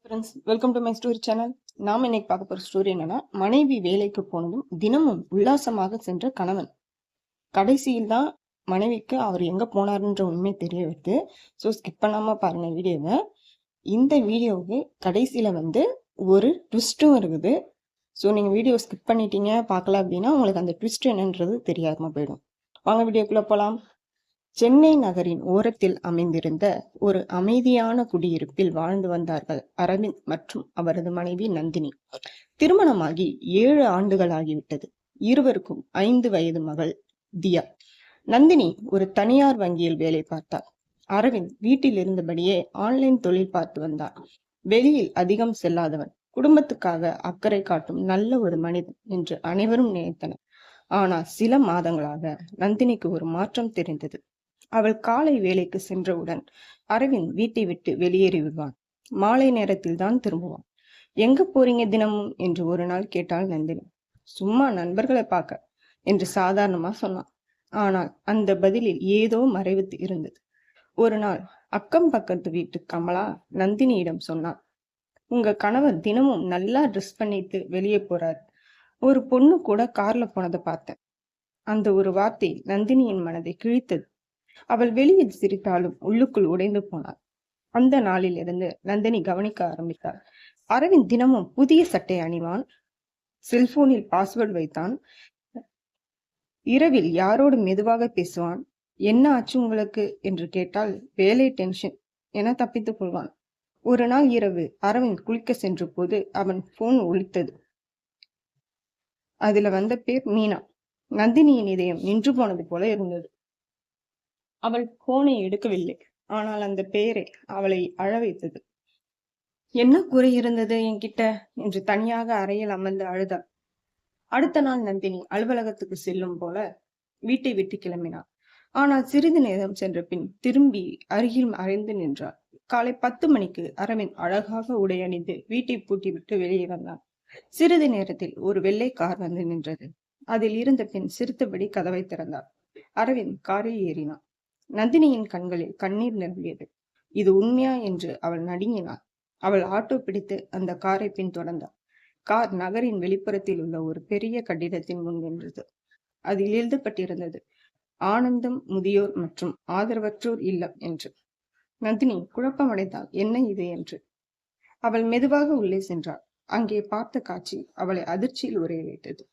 Friends, welcome to my story channel. நாம இன்னைக்கு பார்க்க போற ஸ்டோரி என்னன்னா, மனைவி வேலைக்கு போனதும் தினமும் உல்லாசமாக சென்ற கணவன். கடைசியில் தான் மனைவிக்கு அவர் எங்க போனாருன்ற உண்மை தெரிய வருது. ஸோ ஸ்கிப் பண்ணாம பாருங்க வீடியோவை. இந்த வீடியோவுக்கு கடைசியில ஒரு ட்விஸ்டும் இருக்குது. ஸோ நீங்க வீடியோ ஸ்கிப் பண்ணிட்டீங்க பார்க்கல அப்படின்னா உங்களுக்கு அந்த ட்விஸ்ட் என்னன்றது தெரியாம போயிடும். வாங்க வீடியோக்குள்ள போலாம். சென்னை நகரின் ஓரத்தில் அமைந்திருந்த ஒரு அமைதியான குடியிருப்பில் வாழ்ந்து வந்தார்கள் அரவிந்த் மற்றும் அவரது மனைவி நந்தினி. திருமணமாகி 7 ஆண்டுகள் ஆகிவிட்டது. இருவருக்கும் 5 வயது மகள் தியா. நந்தினி ஒரு தனியார் வங்கியில் வேலை பார்த்தார். அரவிந்த் வீட்டில் இருந்தபடியே ஆன்லைன் தொழில் பார்த்து வந்தார். வெளியில் அதிகம் செல்லாதவன், குடும்பத்துக்காக அக்கறை காட்டும் நல்ல ஒரு மனிதன் என்று அனைவரும் நினைத்தனர். ஆனால் சில மாதங்களாக நந்தினிக்கு ஒரு மாற்றம் தெரிந்தது. அவள் காலை வேலைக்கு சென்றவுடன் அரவிந்த் வீட்டை விட்டு வெளியேறி விடுவான். மாலை நேரத்தில் தான் திரும்புவான். எங்க போறீங்க தினமும் என்று ஒரு நாள் கேட்டாள் நந்தினி. சும்மா நண்பர்களை பார்க்க என்று சாதாரணமா சொன்னான். ஆனால் அந்த பதிலில் ஏதோ மறைவு இருந்தது. ஒரு நாள் அக்கம் பக்கத்து வீட்டு கமலா நந்தினியிடம் சொன்னான், உங்க கணவர் தினமும் நல்லா ட்ரெஸ் பண்ணிட்டு வெளியே போறாரு. ஒரு பொண்ணு கூட கார்ல போனதை பார்த்தேன். அந்த ஒரு வார்த்தை நந்தினியின் மனதை கிழித்தது. அவள் வெளியில் சிரித்தாலும் உள்ளுக்குள் உடைந்து போனாள். அந்த நாளில் இருந்து நந்தினி கவனிக்க ஆரம்பித்தாள். அரவிந்த் தினமும் புதிய சட்டை அணிவான், செல்போனில் பாஸ்வேர்டு வைத்தான், இரவில் யாரோடு மெதுவாக பேசுவான். என்ன ஆச்சு உங்களுக்கு என்று கேட்டால் வேலை டென்ஷன் என தப்பித்துக் கொள்வான். ஒரு நாள் இரவு அரவிந்த் குளிக்க சென்ற போது அவன் போன் ஒலித்தது. அதுல வந்த பேர் மீனா. நந்தினியின் இதயம் நின்று போனது போல இருந்தது. அவள் போனை எடுக்கவில்லை. ஆனால் அந்த பெயரை அவளை அழ வைத்தது. என்ன குறை இருந்தது என்கிட்ட என்று தனியாக அறையில் அமர்ந்து அழுதாள். அடுத்த நாள் நந்தினி அலுவலகத்துக்கு செல்லும் போல வீட்டை விட்டு கிளம்பினாள். ஆனால் சிறிது நேரம் சென்ற பின் திரும்பி அருகில் அறைந்து நின்றாள். காலை 10 மணிக்கு அரவிந்த் அழகாக உடை அணிந்து வீட்டை பூட்டி விட்டு வெளியே வந்தான். சிறிது நேரத்தில் ஒரு வெள்ளை கார் வந்து நின்றது. அதில் இருந்த பெண் சிரித்தபடி கதவை திறந்தாள். அரவிந்த் காரில் ஏறினான். நந்தினியின் கண்களில் கண்ணீர் நிரம்பியது. இது உண்மையா என்று அவள் நடுங்கினாள். அவள் ஆட்டோ பிடித்து அந்த காரை பின்தொடர்ந்தாள். கார் நகரின் வெளிப்புறத்தில் உள்ள ஒரு பெரிய கட்டிடத்தின் முன் நின்றது. அதில் எழுதப்பட்டிருந்தது, ஆனந்தம் முதியோர் மற்றும் ஆதரவற்றோர் இல்லம் என்று. நந்தினி குழப்பமடைந்தாள், என்ன இது என்று. அவள் மெதுவாக உள்ளே சென்றாள். அங்கே பார்த்த காட்சி அவளை அதிர்ச்சியில் உரைய வைத்தது.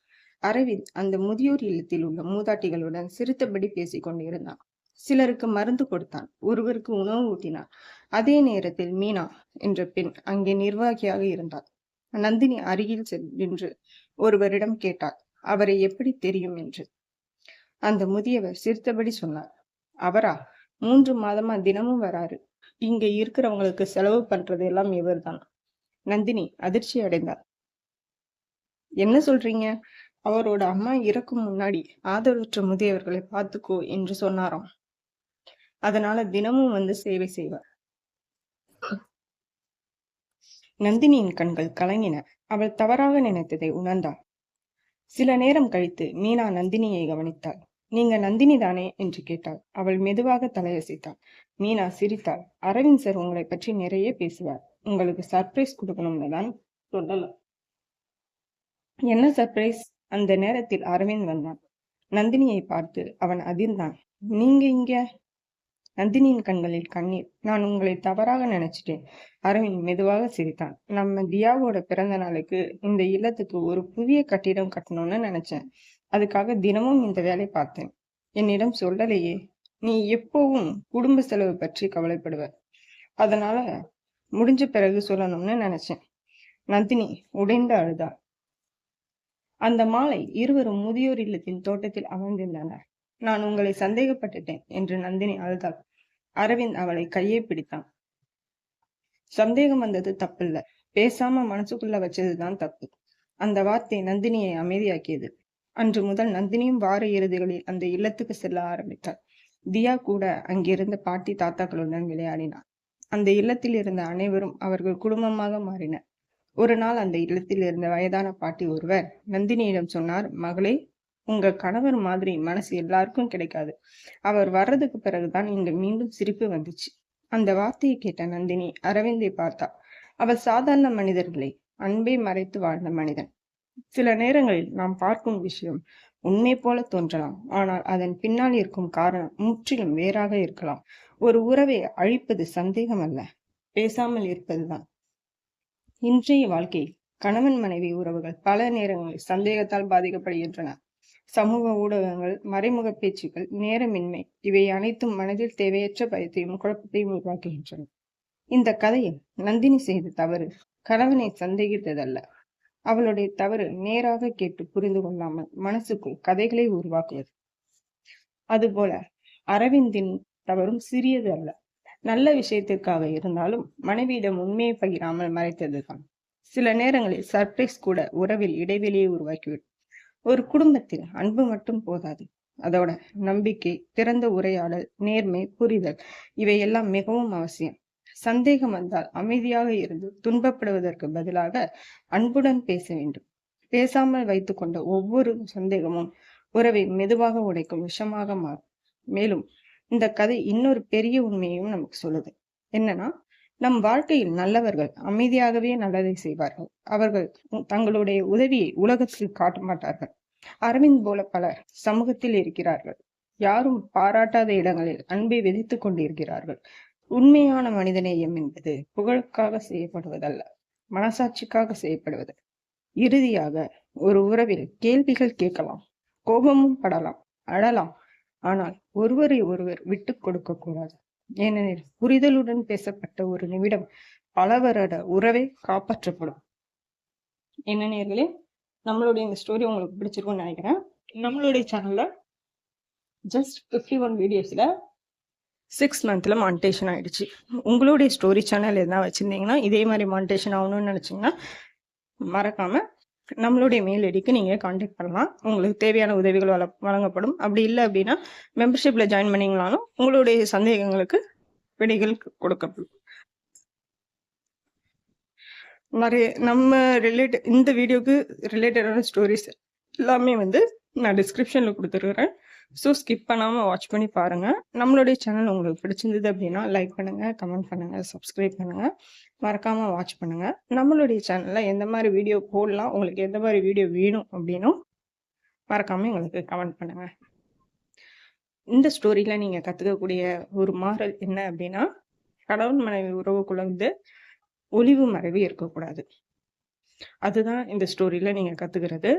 அரவிந்த் அந்த முதியோர் இல்லத்தில் உள்ள மூதாட்டிகளுடன் சிரித்தபடி பேசிக் கொண்டிருந்தான். சிலருக்கு மருந்து கொடுத்தான், ஒருவருக்கு உணவு ஊட்டினான். அதே நேரத்தில் மீனா என்ற பெண் அங்கே நிர்வாகியாக இருந்தாள். நந்தினி அருகில் நின்று ஒருவரிடம் கேட்டாள், அவரை எப்படி தெரியும் என்று. அந்த முதியவர் சிரித்தபடி சொன்னார், அவரா 3 மாதமா தினமும் வராரு. இங்க இருக்கிறவங்களுக்கு செலவு பண்றது எல்லாம் இவர்தான். நந்தினி அதிர்ச்சி அடைந்தாள். என்ன சொல்றீங்க? அவரோட அம்மா இறக்கும் முன்னாடி ஆதரவற்ற முதியவர்களை பார்த்துக்கோ என்று சொன்னாராம். அதனால தினமும் சேவை செய்வார். நந்தினியின் கண்கள் கலங்கின. அவள் தவறாக நினைத்ததை உணர்ந்தாள். சில நேரம் கழித்து மீனா நந்தினியை கவனித்தாள். நீங்க நந்தினி தானே என்று கேட்டாள். அவள் மெதுவாக தலையசைத்தாள். மீனா சிரித்தாள். அரவிந்த் சார் உங்களை பற்றி நிறைய பேசுவார். உங்களுக்கு சர்ப்ரைஸ் கொடுக்கணும்னு தான் சொல்லலாம். என்ன சர்ப்ரைஸ்? அந்த நேரத்தில் அரவிந்த் வந்தான். நந்தினியை பார்த்து அவன் அதிர்ந்தான். நீங்க இங்க? நந்தினியின் கண்களில் கண்ணீர். நான் உங்களை தவறாக நினைச்சிட்டேன். அரவிந்த் மெதுவாக சிரித்தான். நம்ம தியாவோட பிறந்த நாளுக்கு இந்த இல்லத்துக்கு ஒரு புதிய கட்டிடம் கட்டணும்னு நினைச்சேன். அதுக்காக தினமும் இந்த வேலை பார்த்தேன். என்னிடம் சொல்லலையே. நீ எப்பவும் குடும்ப செலவு பற்றி கவலைப்படுவ. அதனால முடிஞ்ச பிறகு சொல்லணும்னு நினைச்சேன். நந்தினி உடைந்து அழுதாள். அந்த மாலை இருவரும் முதியோர் இல்லத்தின் தோட்டத்தில் அமர்ந்திருந்தனர். நான் உங்களை சந்தேகப்பட்டுட்டேன் என்று நந்தினி அழுதாள். அரவிந்த் அவளை கையை பிடித்தான். சந்தேகம் வந்தது தப்பில்ல, பேசாம மனசுக்குள்ள வச்சதுதான் தப்பு. அந்த வார்த்தை நந்தினியை அமைதியாக்கியது. அன்று முதல் நந்தினியும் வார இறுதிகளில் அந்த இல்லத்துக்கு செல்ல ஆரம்பித்தாள். தியா கூட அங்கிருந்த பாட்டி தாத்தாக்களுடன் விளையாடினார். அந்த இல்லத்தில் இருந்த அனைவரும் அவர்கள் குடும்பமாக மாறினர். ஒரு நாள் அந்த இல்லத்தில் இருந்த வயதான பாட்டி ஒருவர் நந்தினியிடம் சொன்னார், மகளே, உங்க கணவர் மாதிரி மனசு எல்லாருக்கும் கிடைக்காது. அவர் வர்றதுக்கு பிறகுதான் இங்க மீண்டும் சிரிப்பு வந்துச்சு. அந்த வார்த்தையை கேட்ட நந்தினி அரவிந்தை பார்த்தா. அவள் சாதாரண மனிதர்களை அன்பை மறைத்து வாழ்ந்த மனிதன். சில நேரங்களில் நாம் பார்க்கும் விஷயம் உண்மை போல தோன்றலாம், ஆனால் அதன் பின்னால் இருக்கும் காரணம் முற்றிலும் வேறாக இருக்கலாம். ஒரு உறவை அழிப்பது சந்தேகம் அல்ல, பேசாமல் இருப்பதுதான். இன்றைய வாழ்க்கையில் கணவன் மனைவி உறவுகள் பல நேரங்களில் சந்தேகத்தால் பாதிக்கப்படுகின்றன. சமூக ஊடகங்கள், மறைமுக பேச்சுக்கள், நேரமின்மை இவை அனைத்தும் மனதில் தேவையற்ற பயத்தையும் குழப்பத்தையும் உருவாக்குகின்றன. இந்த கதையில் நந்தினி செய்த தவறு கணவனை சந்தேகித்ததல்ல. அவளுடைய தவறு நேராக கேட்டு புரிந்து கொள்ளாமல் மனசுக்குள் கதைகளை உருவாக்குவது. அதுபோல அரவிந்தின் தவறும் சிறியது அல்ல. நல்ல விஷயத்திற்காக இருந்தாலும் மனைவியிடம் உண்மையை பகிராமல் மறைத்ததுதான். சில நேரங்களில் சர்ப்ரைஸ் கூட உறவில் இடைவெளியை உருவாக்கிவிடும். ஒரு குடும்பத்தில் அன்பு மட்டும் போதாது, அதோட நம்பிக்கை, திறந்த உரையாடல், நேர்மை, புரிதல் இவையெல்லாம் மிகவும் அவசியம். சந்தேகம் வந்தால் அமைதியாக இருந்து துன்பப்படுவதற்கு பதிலாக அன்புடன் பேச வேண்டும். பேசாமல் வைத்துக்கொண்ட ஒவ்வொரு சந்தேகமும் உறவை மெதுவாக உடைக்கும் விஷமாக மாறும். மேலும் இந்த கதை இன்னொரு பெரிய உண்மையையும் நமக்கு சொல்லுது. என்னன்னா, நம் வாழ்க்கையில் நல்லவர்கள் அமைதியாகவே நல்லதை செய்வார்கள். அவர்கள் தங்களுடைய உதவியை உலகத்தில் காட்ட மாட்டார்கள். அரவிந்த் போல பலர் சமூகத்தில் இருக்கிறார்கள். யாரும் பாராட்டாத இடங்களில் அன்பை விதைத்துக் கொண்டிருக்கிறார்கள். உண்மையான மனிதநேயம் என்பது புகழுக்காக செய்யப்படுவதல்ல, மனசாட்சிக்காக செய்யப்படுவது. இறுதியாக, ஒரு உறவில் கேள்விகள் கேட்கலாம், கோபமும் படலாம், அழலாம், ஆனால் ஒருவரை ஒருவர் விட்டு கொடுக்க கூடாது. ஏனெனில் புரிதலுடன் பேசப்பட்ட ஒரு நிமிடம் பல வருட உறவை காப்பாற்றப்படும். என்ன நேயர்களே, நம்மளுடைய இந்த ஸ்டோரி உங்களுக்கு பிடிச்சிருக்கும்னு நினைக்கிறேன். நம்மளுடைய சேனல்ல ஜஸ்ட் 51 வீடியோஸ்ல 6 மந்த்ல மானிட்டேஷன் ஆயிடுச்சு. உங்களுடைய ஸ்டோரி சேனல் எதனா வச்சிருந்தீங்கன்னா, இதே மாதிரி மானிட்டேஷன் ஆகணும்னு நினைச்சீங்கன்னா மறக்காம நம்மளுடைய மெயில் ஐடிக்கு நீங்க கான்டாக்ட் பண்ணலாம். உங்களுக்கு தேவையான உதவிகள் வழங்கப்படும். அப்படி இல்லை அப்படின்னா மெம்பர்ஷிப்ல ஜாயின் பண்ணீங்களாலும் உங்களுடைய சந்தேகங்களுக்கு விடைகள் கொடுக்கப்படும். நிறைய நம்ம இந்த வீடியோக்கு ரிலேட்டடான ஸ்டோரிஸ் எல்லாமே நான் டிஸ்கிரிப்ஷன்ல கொடுத்துருக்கிறேன். ஸோ ஸ்கிப் பண்ணாமல் வாட்ச் பண்ணி பாருங்கள். நம்மளுடைய சேனல் உங்களுக்கு பிடிச்சிருந்தது அப்படின்னா லைக் பண்ணுங்கள், கமெண்ட் பண்ணுங்கள், சப்ஸ்கிரைப் பண்ணுங்கள், மறக்காமல் வாட்ச் பண்ணுங்கள். நம்மளுடைய சேனலில் எந்த மாதிரி வீடியோ போடலாம், உங்களுக்கு எந்த மாதிரி வீடியோ வேணும் அப்படின்னும் மறக்காமல் எங்களுக்கு கமெண்ட் பண்ணுங்கள். இந்த ஸ்டோரியில் நீங்கள் கற்றுக்கக்கூடிய ஒரு மாறல் என்ன அப்படின்னா, கணவன் மனைவி உறவுக்குள்ள ஒளிவு மறைவு இருக்கக்கூடாது. அதுதான் இந்த ஸ்டோரியில் நீங்கள் கற்றுக்கிறது.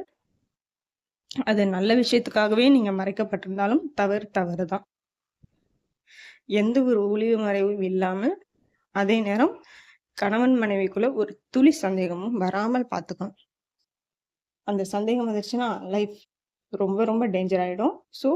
அது நல்ல விஷயத்துக்காகவே நீங்க மறைக்கப்பட்டிருந்தாலும் தவறு தான். எந்த ஒரு ஒளிவு மறைவும் இல்லாம, அதே நேரம் கணவன் மனைவிக்குள்ள ஒரு துளி சந்தேகமும் வராமல் பார்த்துக்கணும். அந்த சந்தேகம் வந்துருச்சுன்னா லைஃப் ரொம்ப ரொம்ப டேஞ்சர் ஆயிடும். ஸோ